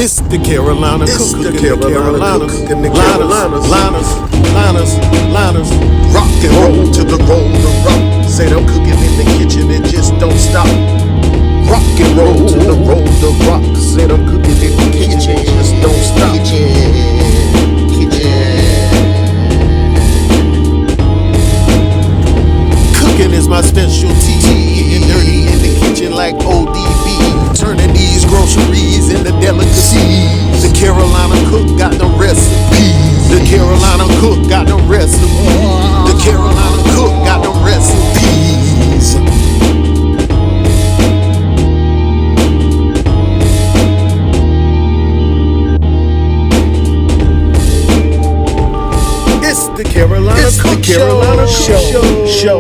It's the Carolina It's Cook, the cooking the Carolina Carolinas, Cook, cooking the liners. Rock and roll to the roll to rock. Say I'm cooking in the kitchen, it just don't stop. Rock and roll to the roll to rock. Say I'm cooking in the kitchen, it just don't stop. Cooking is my specialty. Getting dirty in the kitchen like ODB. Turning these groceries into delicacies. The Carolina Cook got the recipes. The Carolina Cook got the recipes. The Carolina Cook got the recipes. It's the Carolina Cook Show.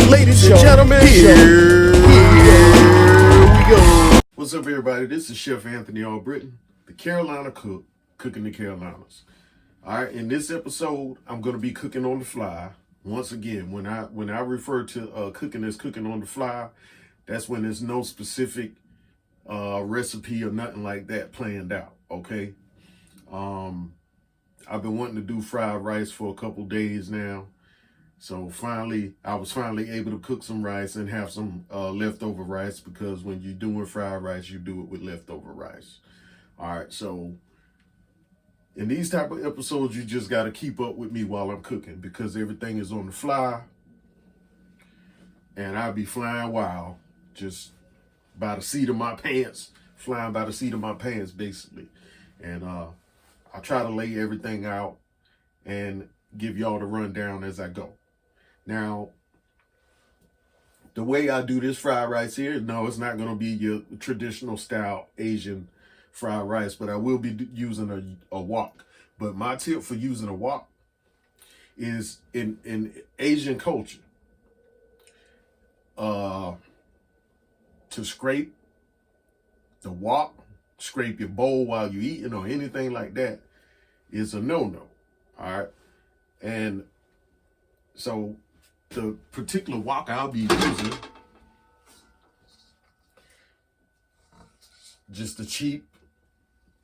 Ladies and gentlemen, here we go. What's up, everybody? This is Chef Anthony Albritton, the Carolina Cook, cooking the Carolinas. All right, in this episode, I'm going to be cooking on the fly. Once again, when I refer to cooking as cooking on the fly, that's when there's no specific recipe or nothing like that planned out. Okay. I've been wanting to do fried rice for a couple days now. So I was finally able to cook some rice and have some leftover rice, because when you're doing fried rice, you do it with leftover rice. All right, so in these type of episodes, you just got to keep up with me while I'm cooking, because everything is on the fly and I'll be flying wild, just by the seat of my pants, flying by the seat of my pants, basically. And I try to lay everything out and give y'all the rundown as I go. Now, the way I do this fried rice here, no, it's not going to be your traditional style Asian fried rice, but I will be using a wok. But my tip for using a wok is in Asian culture, to scrape the wok, scrape your bowl while you're eating or anything like that is a no-no. All right. And so the particular wok I'll be using, just a cheap,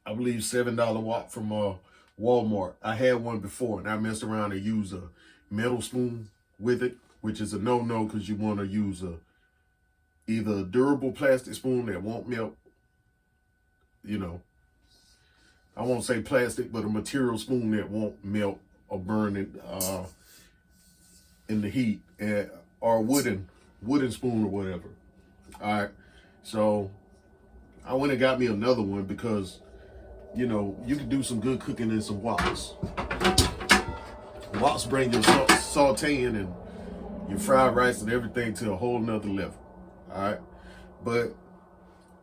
I believe $7 wok from Walmart. I had one before and I messed around and used a metal spoon with it, which is a no-no, because you want to use either a durable plastic spoon that won't melt, I won't say plastic, but a material spoon that won't melt or burn it in the heat, or a wooden spoon or whatever. All right, so I went and got me another one, because you can do some good cooking in some woks. Woks bring your sauteing and your fried rice and everything to a whole nother level. All right, but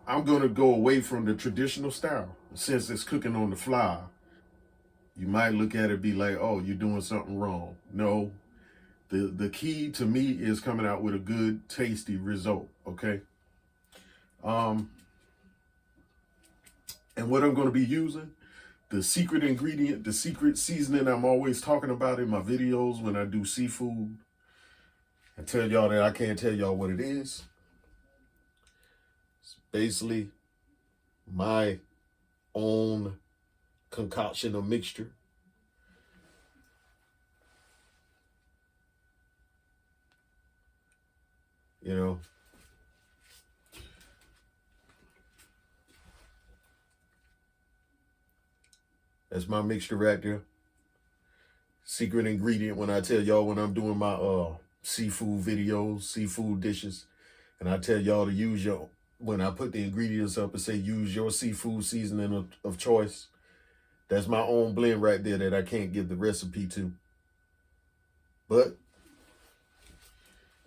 I'm going to go away from the traditional style. Since it's cooking on the fly, you might look at it and be like, oh, you're doing something wrong. No, the key to me is coming out with a good, tasty result, okay? And what I'm going to be using, the secret ingredient, the secret seasoning I'm always talking about in my videos when I do seafood, and tell y'all that I can't tell y'all what it is. It's basically my own concoction or mixture. That's my mixture right there. Secret ingredient when I tell y'all when I'm doing my seafood videos, seafood dishes, and I tell y'all to use when I put the ingredients up and say use your seafood seasoning of choice. That's my own blend right there that I can't give the recipe to. But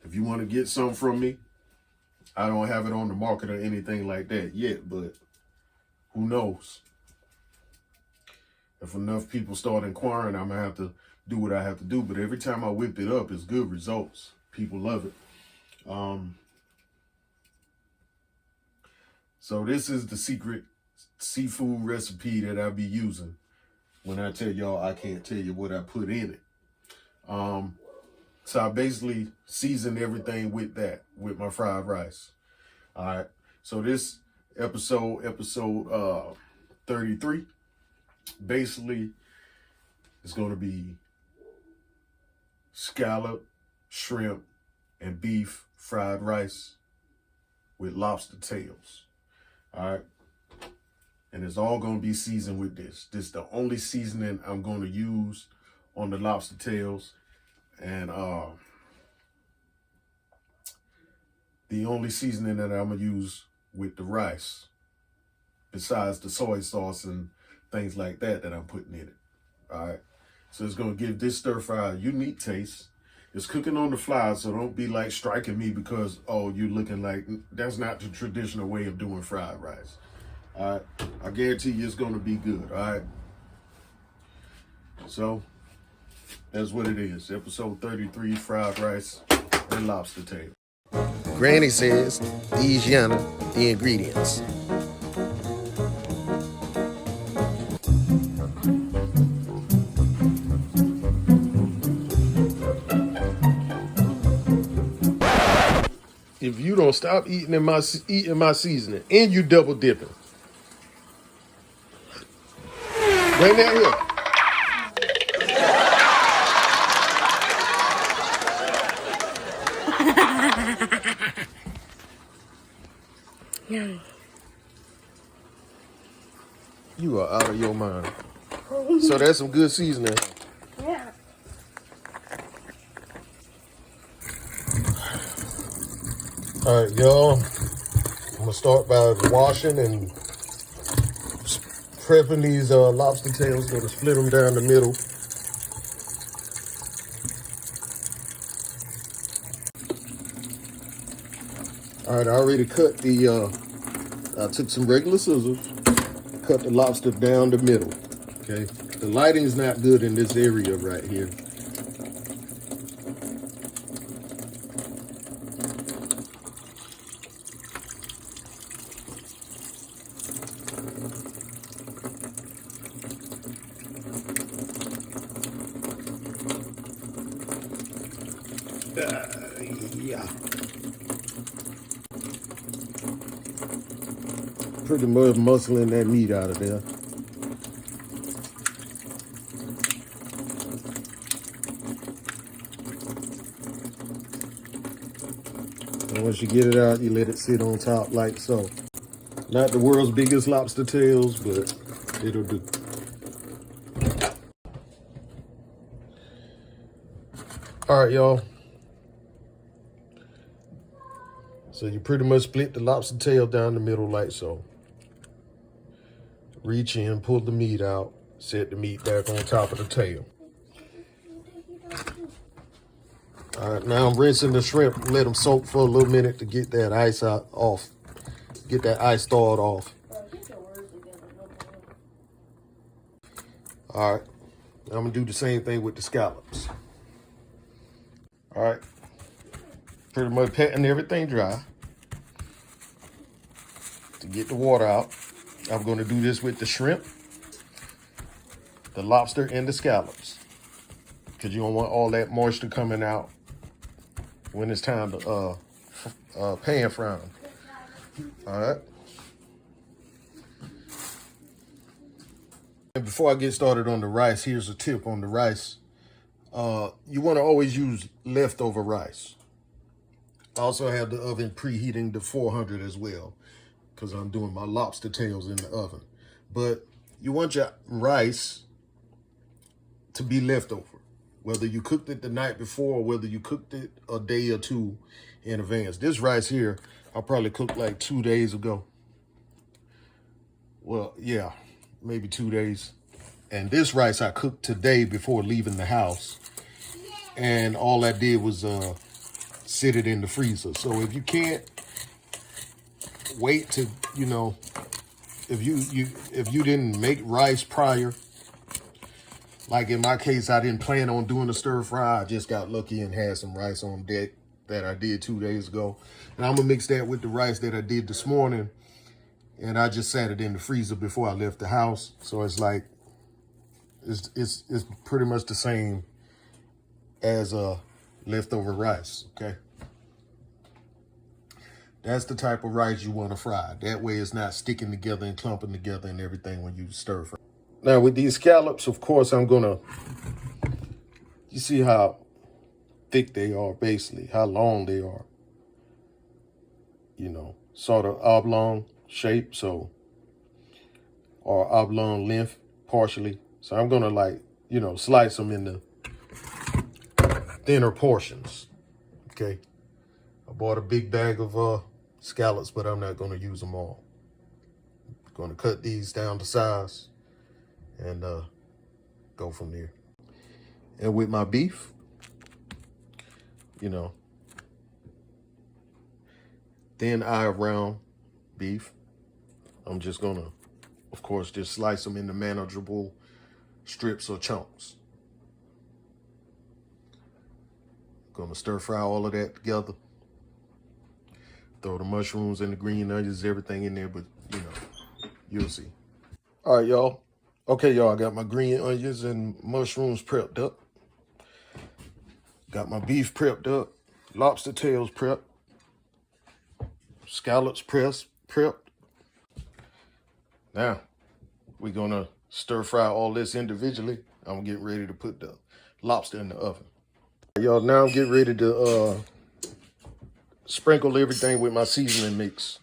if you want to get some from me, I don't have it on the market or anything like that yet, but who knows? If enough people start inquiring, I'm going to have to do what I have to do. But every time I whip it up, it's good results. People love it. So this is the secret seafood recipe that I'll be using when I tell y'all I can't tell you what I put in it. So I basically seasoned everything with my fried rice. All right. So this episode 33. Basically, it's going to be scallop, shrimp, and beef fried rice with lobster tails. All right. And it's all going to be seasoned with this. This is the only seasoning I'm going to use on the lobster tails. And the only seasoning that I'm going to use with the rice, besides the soy sauce and things like that I'm putting in it. All right. So it's going to give this stir fry a unique taste. It's cooking on the fly, so don't be like striking me because, oh, you're looking like, that's not the traditional way of doing fried rice. All right. I guarantee you it's going to be good. All right. So that's what it is. Episode 33, fried rice and lobster tail. Granny says, these yana the ingredients. If you don't stop eating my seasoning and you double dipping, bring that here. You are out of your mind. So that's some good seasoning. Yeah. All right, y'all. I'm gonna start by washing and prepping these lobster tails. Gonna split them down the middle. All right, I already cut I took some regular scissors, cut the lobster down the middle. Okay, the lighting's not good in this area right here. Yeah. Pretty much muscling that meat out of there. And once you get it out, you let it sit on top like so. Not the world's biggest lobster tails, but it'll do. All right, y'all. So you pretty much split the lobster tail down the middle like so. Reach in, pull the meat out, set the meat back on top of the tail. All right, now I'm rinsing the shrimp, let them soak for a little minute to get that ice off. Get that ice thawed off. All right, I'm gonna do the same thing with the scallops. All right, pretty much patting everything dry to get the water out. I'm gonna do this with the shrimp, the lobster, and the scallops, because you don't want all that moisture coming out when it's time to pan fry them. All right. And before I get started on the rice, here's a tip on the rice. You want to always use leftover rice. I also have the oven preheating to 400 as well, because I'm doing my lobster tails in the oven. But you want your rice to be leftover, whether you cooked it the night before or whether you cooked it a day or two in advance. This rice here, I probably cooked like 2 days ago. Well, yeah, maybe 2 days. And this rice I cooked today before leaving the house. And all I did was sit it in the freezer. So if you can't wait to, you know, if you didn't make rice prior, like in my case, I didn't plan on doing a stir fry. I just got lucky and had some rice on deck that I did 2 days ago. And I'm gonna mix that with the rice that I did this morning. And I just sat it in the freezer before I left the house. So it's like, it's pretty much the same as leftover rice, okay? That's the type of rice you want to fry. That way it's not sticking together and clumping together and everything when you stir fry. Now with these scallops, of course, I'm gonna, you see how thick they are basically, how long they are. You know, sort of oblong shape, so, or oblong length partially. So I'm gonna, like, you know, slice them into thinner portions, okay? I bought a big bag of scallops, but I'm not gonna use them all. I'm gonna cut these down to size and go from there. And with my beef, you know, thin eye round beef, I'm just gonna, of course, just slice them into manageable strips or chunks. Gonna stir fry all of that together. Throw the mushrooms and the green onions, everything in there, but you know, you'll see. All right, y'all. Okay, y'all, I got my green onions and mushrooms prepped up. Got my beef prepped up, lobster tails prepped, scallops prepped. Now, we're gonna stir fry all this individually. I'm getting ready to put the lobster in the oven. Y'all, now I'm getting ready to sprinkle everything with my seasoning mix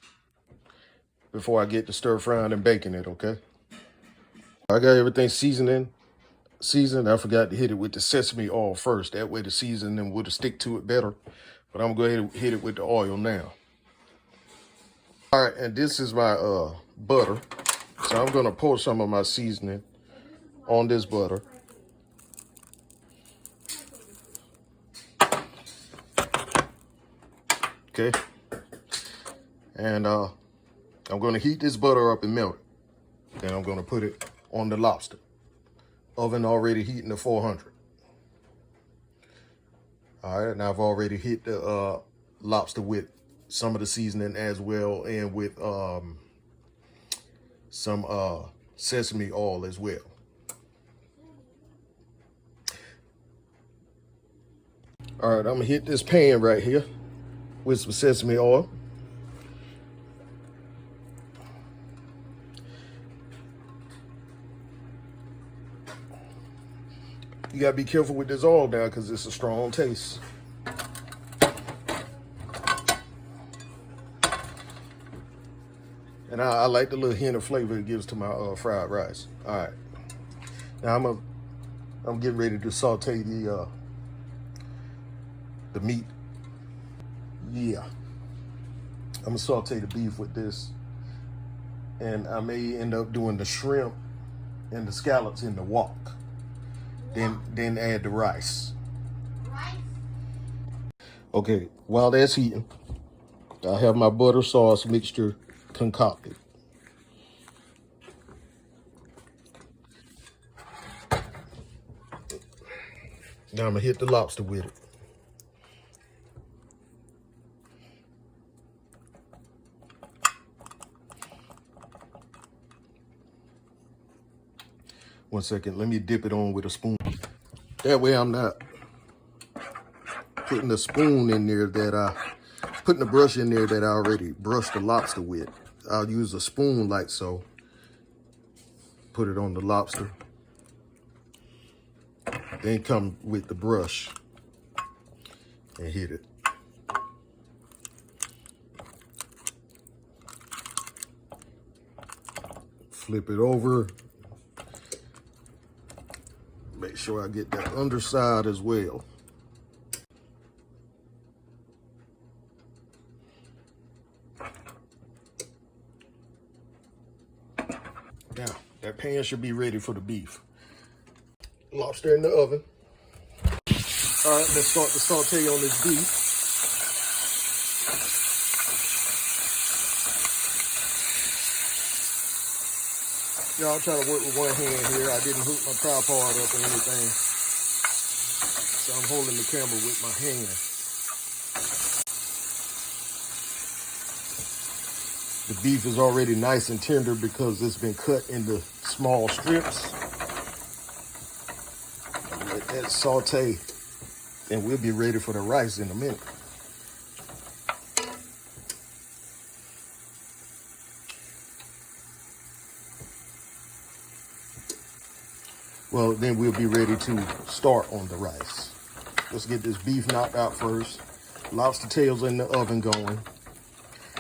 before I get to stir frying and baking it, okay? I got everything seasoned. I forgot to hit it with the sesame oil first. That way the seasoning would stick to it better. But I'm going to go ahead and hit it with the oil now. All right, and this is my butter. So I'm going to pour some of my seasoning on this butter. Okay. And I'm going to heat this butter up and melt it. Then I'm going to put it on the lobster. Oven already heating to 400. All right, now I've already hit the lobster with some of the seasoning as well, and with some sesame oil as well. All right, I'm gonna hit this pan right here with some sesame oil. You gotta be careful with this oil now because it's a strong taste. And I like the little hint of flavor it gives to my fried rice. All right, now I'm getting ready to saute the meat. Yeah, I'm gonna saute the beef with this, and I may end up doing the shrimp and the scallops in the wok. Then add the rice. Okay, while that's heating, I have my butter sauce mixture concocted. Now I'm gonna hit the lobster with it. One second, let me dip it on with a spoon. That way I'm not putting the spoon in there putting the brush in there that I already brushed the lobster with. I'll use a spoon like so. Put it on the lobster. Then come with the brush and hit it. Flip it over. Make sure I get that underside as well. Now, that pan should be ready for the beef. Lobster in the oven. All right, let's start the saute on this beef. Y'all try to work with one hand here. I didn't hook my tripod up or anything, so I'm holding the camera with my hand. The beef is already nice and tender because it's been cut into small strips. Let that saute, and we'll be ready for the rice in a minute. Well, then we'll be ready to start on the rice. Let's get this beef knocked out first. Lobster tails in the oven going.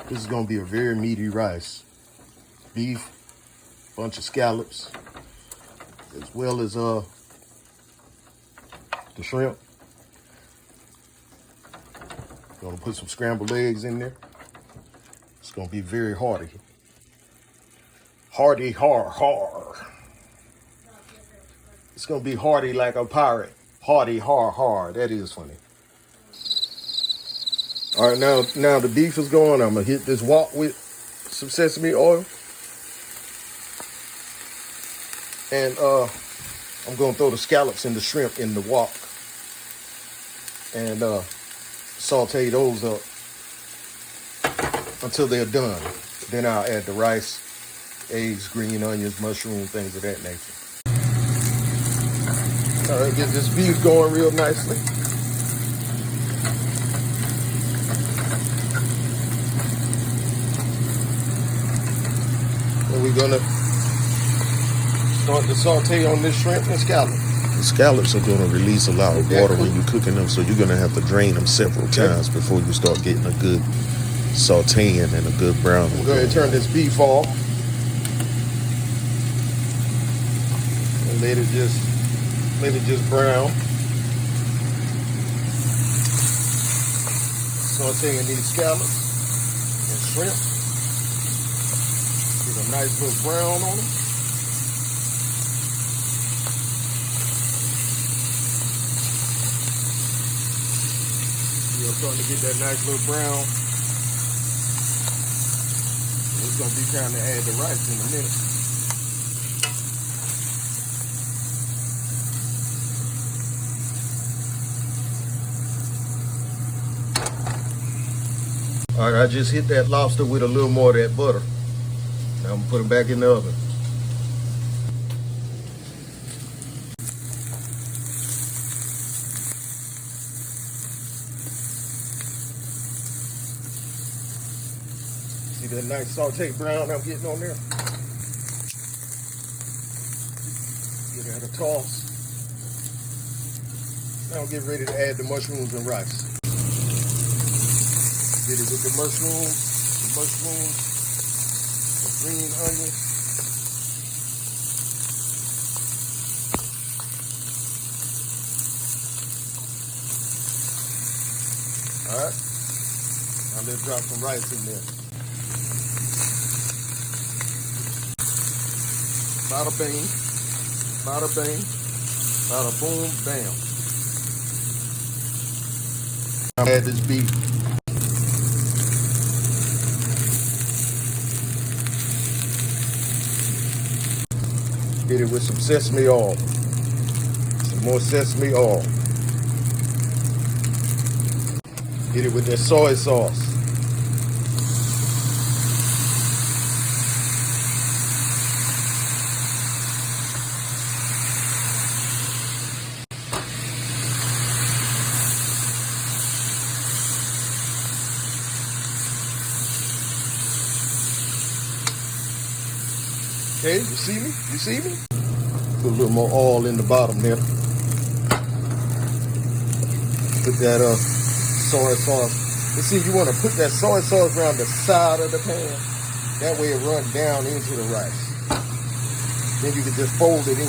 This is gonna be a very meaty rice. Beef, bunch of scallops, as well as the shrimp. Gonna put some scrambled eggs in there. It's gonna be very hearty. Hearty, har. It's gonna be hearty like a pirate. Hearty, har. That is funny. All right, now the beef is going. I'm gonna hit this wok with some sesame oil. And I'm gonna throw the scallops and the shrimp in the wok. And saute those up until they're done. Then I'll add the rice, eggs, green onions, mushroom, things of that nature. All right, get this beef going real nicely. And we're gonna start the saute on this shrimp and scallop. The scallops are gonna release a lot of water when you're cooking them, so you're gonna have to drain them several times before you start getting a good sauteing and a good browning. We'll go ahead and turn this beef off. And let it just brown. Sauteing these scallops and shrimp. Get a nice little brown on them. You're starting to get that nice little brown. It's gonna be time to add the rice in a minute. All right, I just hit that lobster with a little more of that butter. Now I'm gonna put them back in the oven. See that nice saute brown I'm getting on there? Give that a toss. Now get ready to add the mushrooms and rice. Get it with the mushrooms, the green onions. All right, now let's drop some rice in there. Bada bing, bada boom, bam. Add this beef. Hit it with some sesame oil. Some more sesame oil. Hit it with that soy sauce. Okay, you see me? You see me? Put a little more oil in the bottom there. Put that soy sauce. You see, you want to put that soy sauce around the side of the pan. That way it runs down into the rice. Then you can just fold it in.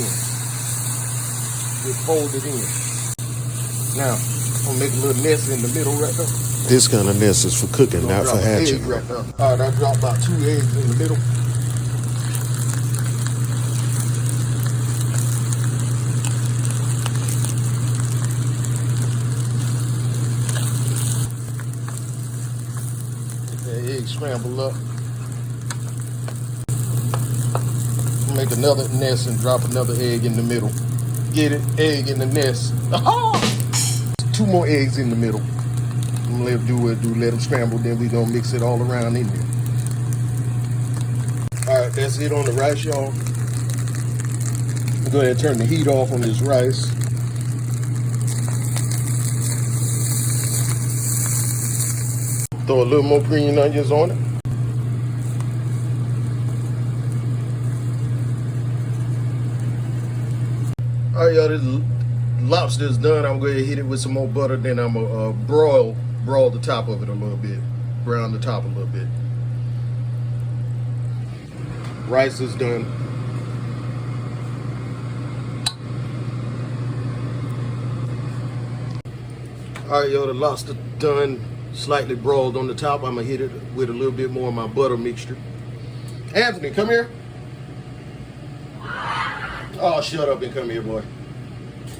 Just fold it in. Now, I'm gonna make a little nest in the middle right there. This kind of nest is for cooking, not for hatching. Right there. All right, I dropped about 2 eggs in the middle. Scramble up. Make another nest and drop another egg in the middle. Get it? Egg in the nest. Aha! 2 more eggs in the middle. I'm gonna let them do what it do, let them scramble, then we're gonna mix it all around in there. Alright, that's it on the rice, y'all. Go ahead and turn the heat off on this rice. Throw a little more green onions on it. All right, y'all, this lobster is done. I'm going to hit it with some more butter. Then I'm going to broil the top of it a little bit. Brown the top a little bit. Rice is done. All right, y'all, the lobster done. Slightly broiled on the top. I'm going to hit it with a little bit more of my butter mixture. Anthony, come here. Oh, shut up and come here, boy.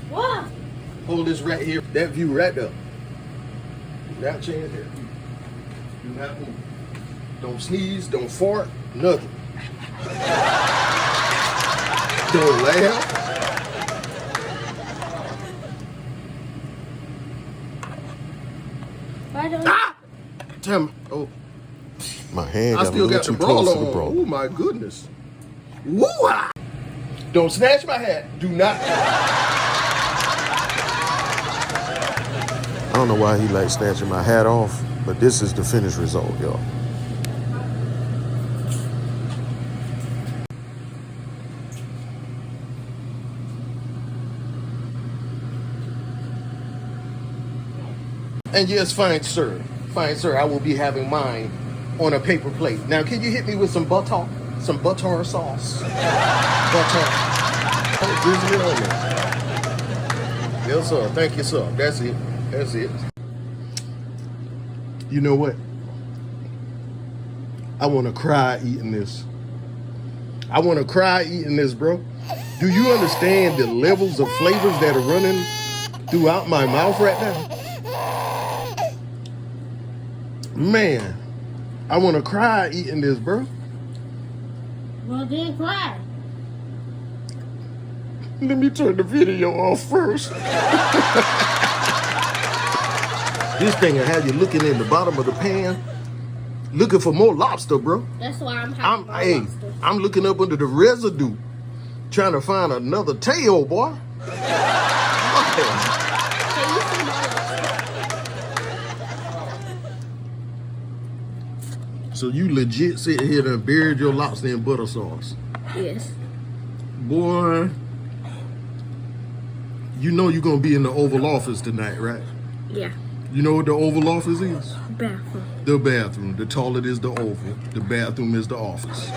What? Hold this right here. That view right there. Do not change that view. Do not move. Don't sneeze. Don't fart. Nothing. Don't laugh. Why don't Damn. Oh, My hand I got a still little got the too close brawl to the on. bro. Oh my goodness. Woo-ah! Don't snatch my hat. Do not. I don't know why he likes snatching my hat off, but this is the finished result, y'all. And yes, fine, sir. Fine, sir. I will be having mine on a paper plate. Now, can you hit me with some butter? Some butter sauce. Butter. Oh, drizzle it on me. Yes, sir. Thank you, sir. That's it. That's it. You know what? I want to cry eating this. I want to cry eating this, bro. Do you understand the levels of flavors that are running throughout my mouth right now? Man, I want to cry eating this, bro. Well, then cry. Let me turn the video off first. This thing will have you looking in the bottom of the pan, looking for more lobster, bro. That's why I'm having more Hey, lobster. I'm looking up under the residue, trying to find another tail, boy. Can you see my lobster? So you legit sit here and buried your lobster in butter sauce. Yes. Boy, you know you're going to be in the Oval Office tonight, right? Yeah. You know what the Oval Office is? Bathroom. The bathroom. The toilet is the oval. The bathroom is the office.